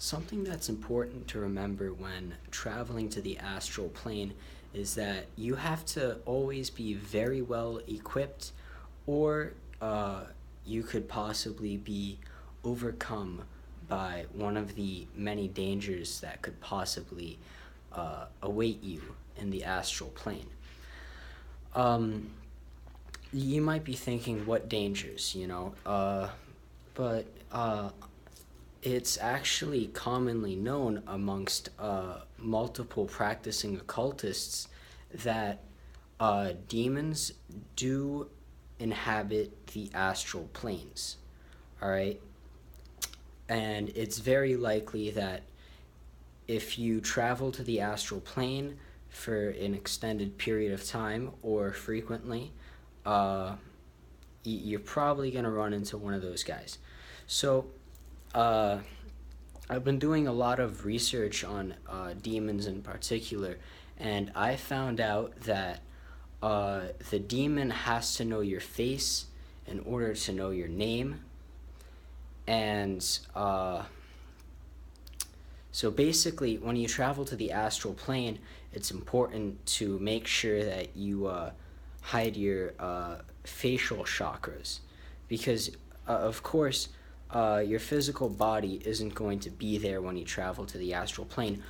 Something that's important to remember when traveling to the astral plane is that you have to always be very well equipped, or you could possibly be overcome by one of the many dangers that could possibly await you in the astral plane. Um, you might be thinking, what dangers, but it's actually commonly known amongst multiple practicing occultists that demons do inhabit the astral planes. All right? And it's very likely that if you travel to the astral plane for an extended period of time or frequently, you're probably going to run into one of those guys. So, I've been doing a lot of research on demons in particular, and I found out that the demon has to know your face in order to know your name. And so basically, when you travel to the astral plane, it's important to make sure that you hide your facial chakras, because of course your physical body isn't going to be there when you travel to the astral plane,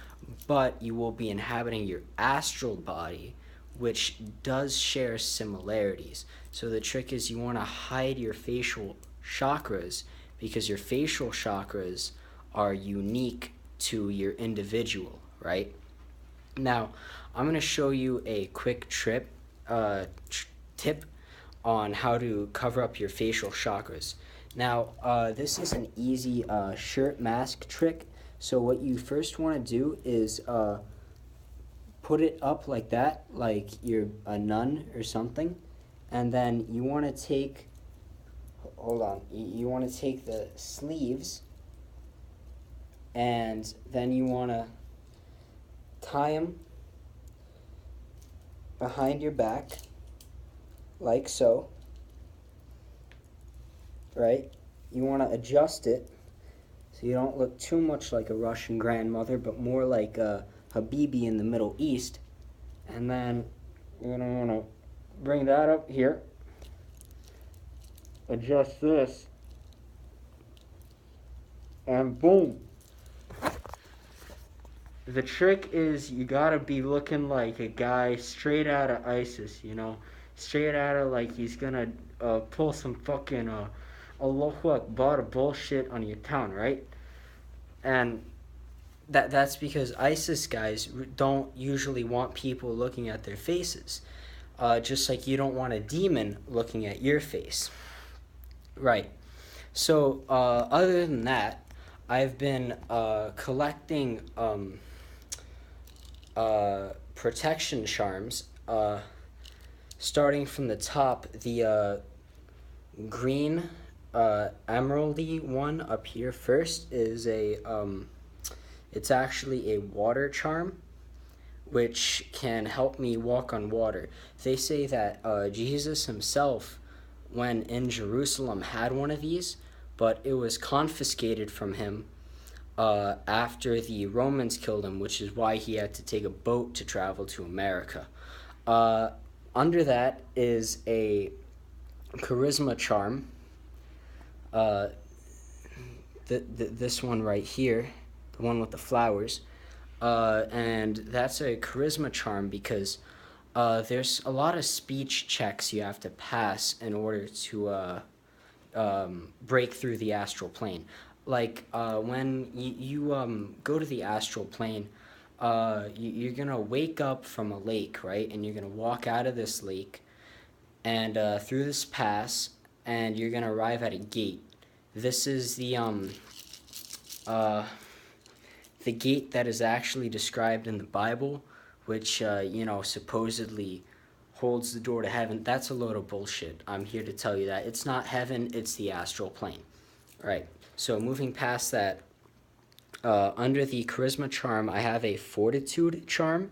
but you will be inhabiting your astral body, which does share similarities. So the trick is, you want to hide your facial chakras, because your facial chakras are unique to your individual, right? Now, I'm going to show you a quick tip on how to cover up your facial chakras. Now, this is an easy shirt mask trick. So what you first want to do is put it up like that, like you're a nun or something. And then you want to take, you want to take the sleeves, and then you want to tie them behind your back, like so, right? You want to adjust it so you don't look too much like a Russian grandmother, but more like a Habibi in the Middle East. And then you're going to want to bring that up here, adjust this, and boom. The trick is, you gotta be looking like a guy straight out of ISIS, straight out of, like, he's gonna pull some fucking Allahu Akbar bullshit on your town, right? And that's because ISIS guys don't usually want people looking at their faces, just like you don't want a demon looking at your face, right? So other than that, I've been collecting protection charms, starting from the top. The green emeraldy one up here first is it's actually a water charm, which can help me walk on water. They say that Jesus himself, when in Jerusalem, had one of these, but it was confiscated from him after the Romans killed him, which is why he had to take a boat to travel to America. Under that is a charisma charm. This one right here, the one with the flowers, and that's a charisma charm because there's a lot of speech checks you have to pass in order to break through the astral plane. Like when you go to the astral plane, you're gonna wake up from a lake, right? And you're gonna walk out of this lake and through this pass, and you're gonna arrive at a gate. This is the gate that is actually described in the Bible, which supposedly holds the door to heaven. That's a load of bullshit. I'm here to tell you that it's not heaven; it's the astral plane. Right. So moving past that, under the charisma charm, I have a fortitude charm,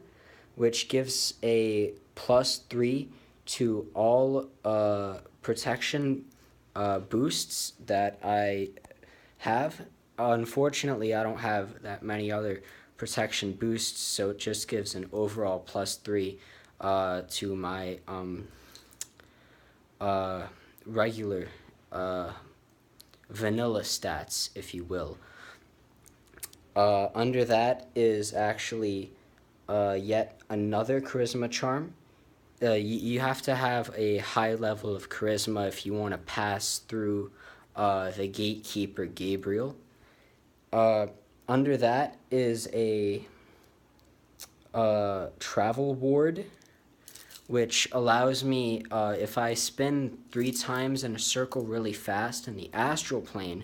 which gives a +3 to all protection boosts that I have. unfortunately, I don't have that many other protection boosts, so it just gives an overall +3 to my regular vanilla stats, if you will. Under that is actually yet another charisma charm. You have to have a high level of charisma if you want to pass through the gatekeeper Gabriel. Under that is a travel ward, which allows me, if I spin 3 times in a circle really fast in the astral plane,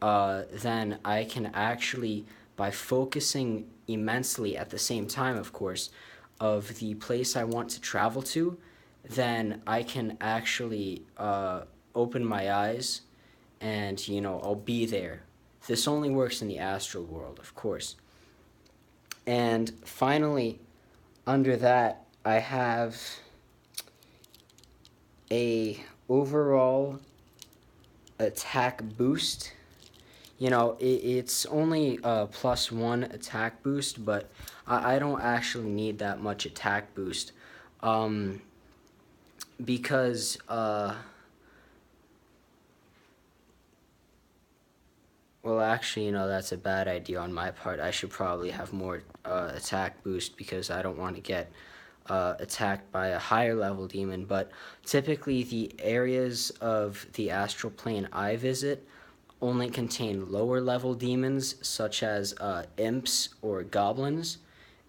then I can actually, by focusing immensely at the same time, of course, of the place I want to travel to, then I can actually open my eyes and, I'll be there. This only works in the astral world, of course. And finally, under that, I have a overall attack boost. It's only a +1 attack boost, but I don't actually need that much attack boost, because well, actually, that's a bad idea on my part. I should probably have more attack boost, because I don't want to get attacked by a higher level demon. But typically, the areas of the astral plane I visit only contain lower level demons, such as imps or goblins,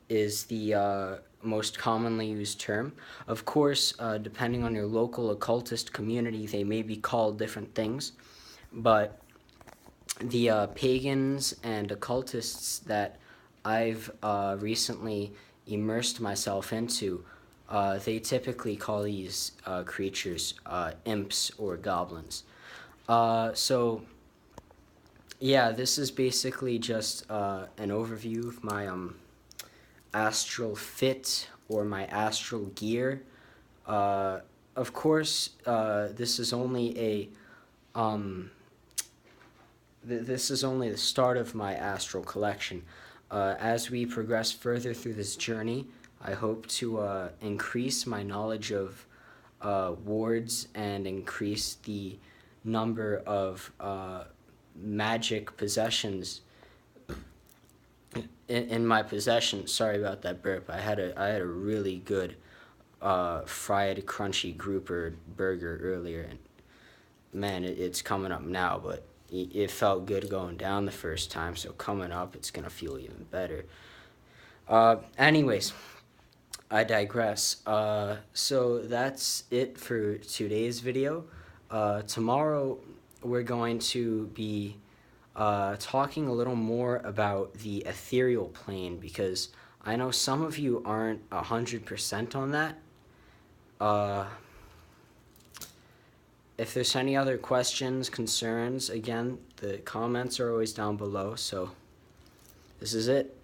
is the most commonly used term. Of course, depending on your local occultist community, they may be called different things, but the pagans and occultists that I've recently immersed myself into, they typically call these creatures imps or goblins. So yeah, this is basically just an overview of my astral fit or my astral gear. Of course, this is only this is only the start of my astral collection. As we progress further through this journey, I hope to increase my knowledge of wards and increase the number of magic possessions in my possession. Sorry about that burp. I had a really good fried crunchy grouper burger earlier, and man, it's coming up now, but it felt good going down the first time, so coming up it's gonna feel even better. Anyways, I digress. So that's it for today's video. Tomorrow we're going to be talking a little more about the ethereal plane, because I know some of you aren't 100% on that. If there's any other questions, concerns, again, the comments are always down below. So this is it.